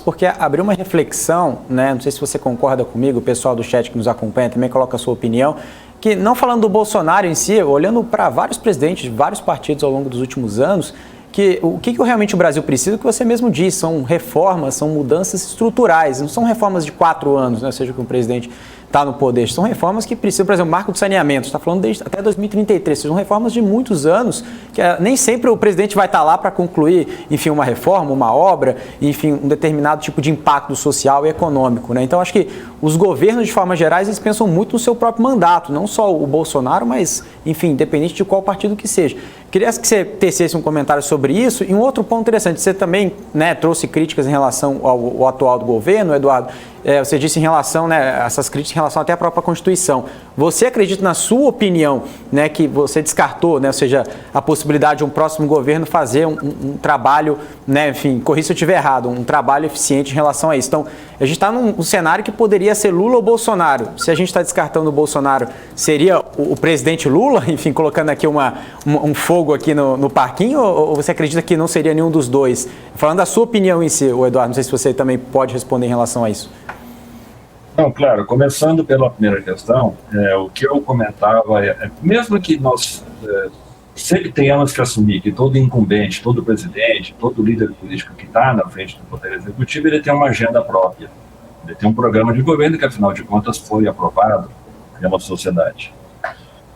porque abriu uma reflexão, né? Não sei se você concorda comigo, o pessoal do chat que nos acompanha também coloca a sua opinião, que não falando do Bolsonaro em si, olhando para vários presidentes de vários partidos ao longo dos últimos anos, que o que realmente o Brasil precisa, o que você mesmo disse, são reformas, são mudanças estruturais, não são reformas de 4 anos, né? Seja que um presidente está no poder, são reformas que precisam, por exemplo, marco de saneamento, está falando até 2033, são reformas de muitos anos, que nem sempre o presidente vai estar lá para concluir, enfim, uma reforma, uma obra, enfim, um determinado tipo de impacto social e econômico, né? Então, acho que os governos, de forma geral, eles pensam muito no seu próprio mandato, não só o Bolsonaro, mas, enfim, independente de qual partido que seja. Queria que você tecesse um comentário sobre isso. E um outro ponto interessante, você também, né, trouxe críticas em relação ao atual do governo, Eduardo. Você disse em relação, né, essas críticas em relação até à própria Constituição. Você acredita, na sua opinião, né, que você descartou, né, ou seja, a possibilidade de um próximo governo fazer um trabalho, né, enfim, corrija se eu estiver errado, um trabalho eficiente em relação a isso. Então, a gente está num cenário que poderia ser Lula ou Bolsonaro. Se a gente está descartando o Bolsonaro, seria o presidente Lula, enfim, colocando aqui um fogo aqui no parquinho, ou você acredita que não seria nenhum dos dois? Falando da sua opinião em si, Eduardo, não sei se você também pode responder em relação a isso. Não, claro, começando pela primeira questão, o que eu comentava mesmo que nós sempre tenhamos que assumir que todo incumbente, todo presidente, todo líder político que está na frente do Poder Executivo, ele tem uma agenda própria, ele tem um programa de governo que, afinal de contas, foi aprovado pela sociedade.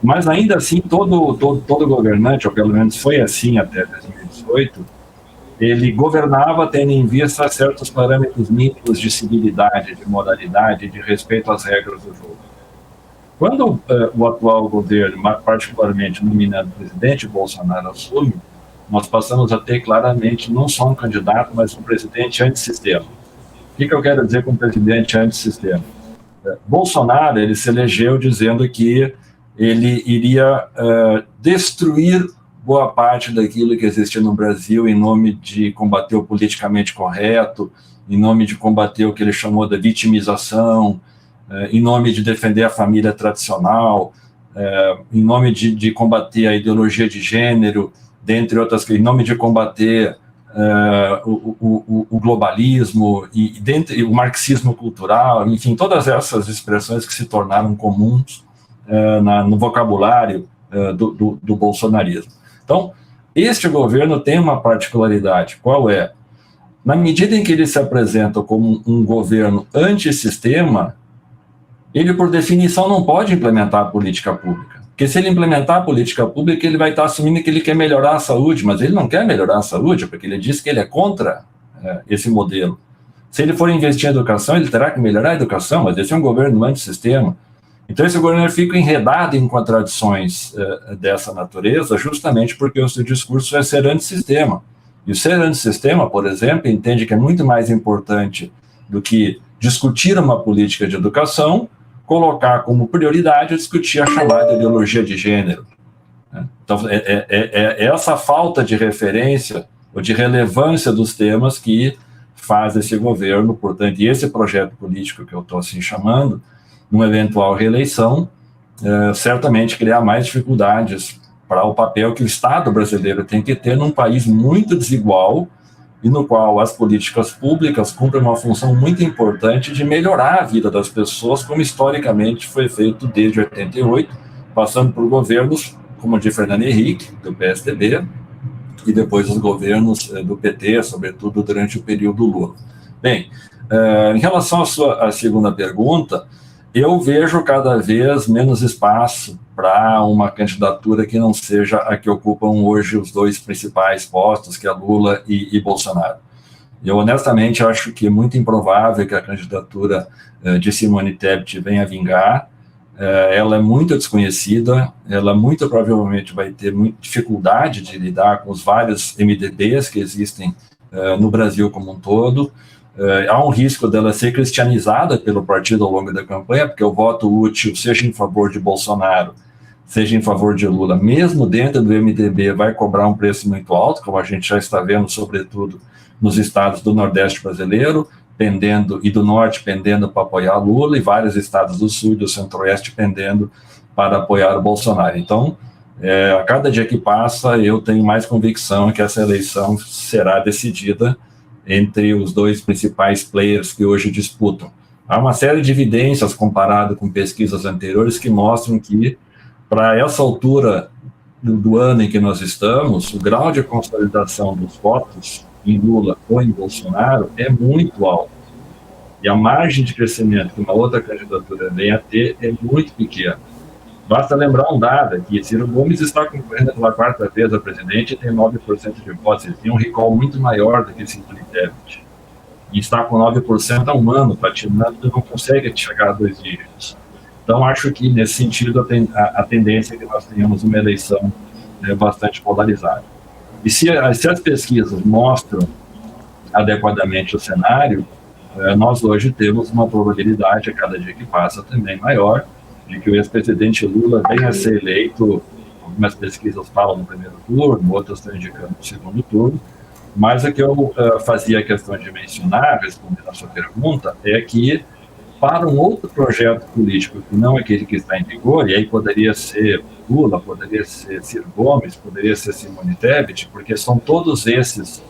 Mas, ainda assim, todo governante, ou pelo menos foi assim até 2018, ele governava tendo em vista certos parâmetros mínimos de civilidade, de moralidade, de respeito às regras do jogo. Quando o atual governo, particularmente nominado presidente Bolsonaro, assume, nós passamos a ter claramente não só um candidato, mas um presidente antissistema. O que eu quero dizer com presidente antissistema? Bolsonaro, ele se elegeu dizendo que ele iria destruir boa parte daquilo que existia no Brasil em nome de combater o politicamente correto, em nome de combater o que ele chamou de vitimização, em nome de defender a família tradicional, em nome de combater a ideologia de gênero, dentre outras coisas, em nome de combater o globalismo e o marxismo cultural, enfim, todas essas expressões que se tornaram comuns no vocabulário do bolsonarismo. Então, este governo tem uma particularidade. Qual é? Na medida em que ele se apresenta como um governo antissistema, ele, por definição, não pode implementar a política pública. Porque se ele implementar a política pública, ele vai estar assumindo que ele quer melhorar a saúde, mas ele não quer melhorar a saúde, porque ele diz que ele é contra esse modelo. Se ele for investir em educação, ele terá que melhorar a educação, mas esse é um governo antissistema. Então, esse governo fica enredado em contradições dessa natureza, justamente porque o seu discurso é ser antissistema. E o ser antissistema, por exemplo, entende que é muito mais importante do que discutir uma política de educação, colocar como prioridade discutir a chamada ideologia de gênero. Então, é essa falta de referência ou de relevância dos temas que faz esse governo, portanto, e esse projeto político que eu estou assim chamando, numa eventual reeleição, certamente criar mais dificuldades para o papel que o Estado brasileiro tem que ter num país muito desigual e no qual as políticas públicas cumprem uma função muito importante de melhorar a vida das pessoas, como historicamente foi feito desde 88, passando por governos como o de Fernando Henrique, do PSDB, e depois os governos do PT, sobretudo durante o período Lula. Bem, em relação à segunda pergunta, eu vejo cada vez menos espaço para uma candidatura que não seja a que ocupam hoje os dois principais postos, que é Lula e Bolsonaro. Eu, honestamente, acho que é muito improvável que a candidatura de Simone Tebet venha a vingar. Ela é muito desconhecida, ela muito provavelmente vai ter muita dificuldade de lidar com os vários MDBs que existem no Brasil como um todo. Há um risco dela ser cristianizada pelo partido ao longo da campanha, porque o voto útil, seja em favor de Bolsonaro, seja em favor de Lula, mesmo dentro do MDB, vai cobrar um preço muito alto, como a gente já está vendo, sobretudo nos estados do Nordeste brasileiro, pendendo, e do Norte pendendo para apoiar Lula, e vários estados do Sul e do Centro-Oeste pendendo para apoiar o Bolsonaro. Então, a cada dia que passa, eu tenho mais convicção que essa eleição será decidida entre os dois principais players que hoje disputam. Há uma série de evidências comparado com pesquisas anteriores que mostram que, para essa altura do ano em que nós estamos, o grau de consolidação dos votos em Lula ou em Bolsonaro é muito alto. E a margem de crescimento que uma outra candidatura vem a ter é muito pequena. Basta lembrar um dado aqui: Ciro Gomes está concorrendo pela 4ª vez a presidente e tem 9% de votos. Ele tem um recall muito maior do que Simone Tebet. E está com 9% há um ano, patinando, e não consegue chegar a 2 dígitos. Então, acho que, nesse sentido, a tendência é que nós tenhamos uma eleição bastante polarizada. E se as pesquisas mostram adequadamente o cenário, nós hoje temos uma probabilidade, a cada dia que passa, também maior, de que o ex-presidente Lula venha a ser eleito. Algumas pesquisas falam no primeiro turno, outras estão indicando no segundo turno, mas o que eu fazia questão de mencionar, respondendo a sua pergunta, é que, para um outro projeto político que não aquele que está em vigor, e aí poderia ser Lula, poderia ser Ciro Gomes, poderia ser Simone Tebet, porque são todos esses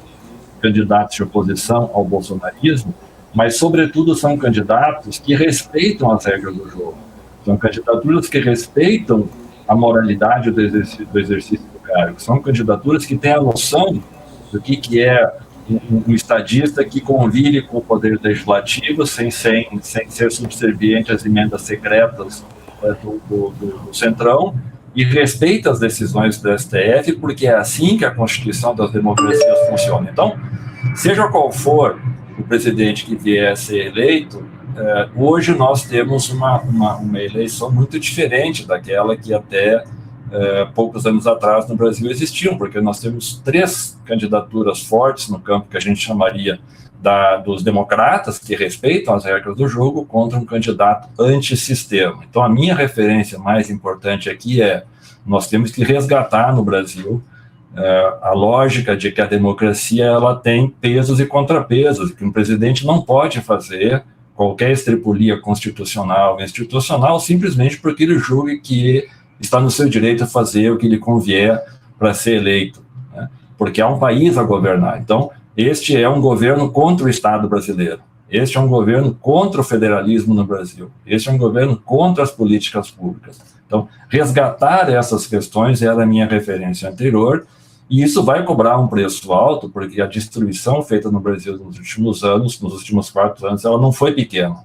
candidatos de oposição ao bolsonarismo, mas, sobretudo, são candidatos que respeitam as regras do jogo. São candidaturas que respeitam a moralidade do exercício do cargo. São candidaturas que têm a noção do que é um estadista que convive com o poder legislativo sem ser subserviente às emendas secretas do Centrão, e respeita as decisões do STF, porque é assim que a Constituição das democracias funciona. Então, seja qual for o presidente que vier a ser eleito, hoje nós temos uma eleição muito diferente daquela que até poucos anos atrás no Brasil existiam, porque nós temos 3 candidaturas fortes no campo que a gente chamaria dos democratas, que respeitam as regras do jogo, contra um candidato antissistema. Então, a minha referência mais importante aqui nós temos que resgatar no Brasil a lógica de que a democracia ela tem pesos e contrapesos, que um presidente não pode fazer qualquer estripulia constitucional ou institucional simplesmente porque ele julgue que está no seu direito a fazer o que lhe convier para ser eleito, né? Porque há um país a governar. Então, este é um governo contra o Estado brasileiro. Este é um governo contra o federalismo no Brasil. Este é um governo contra as políticas públicas. Então, resgatar essas questões era a minha referência anterior, e isso vai cobrar um preço alto, porque a destruição feita no Brasil nos últimos anos, nos últimos 4 anos, ela não foi pequena.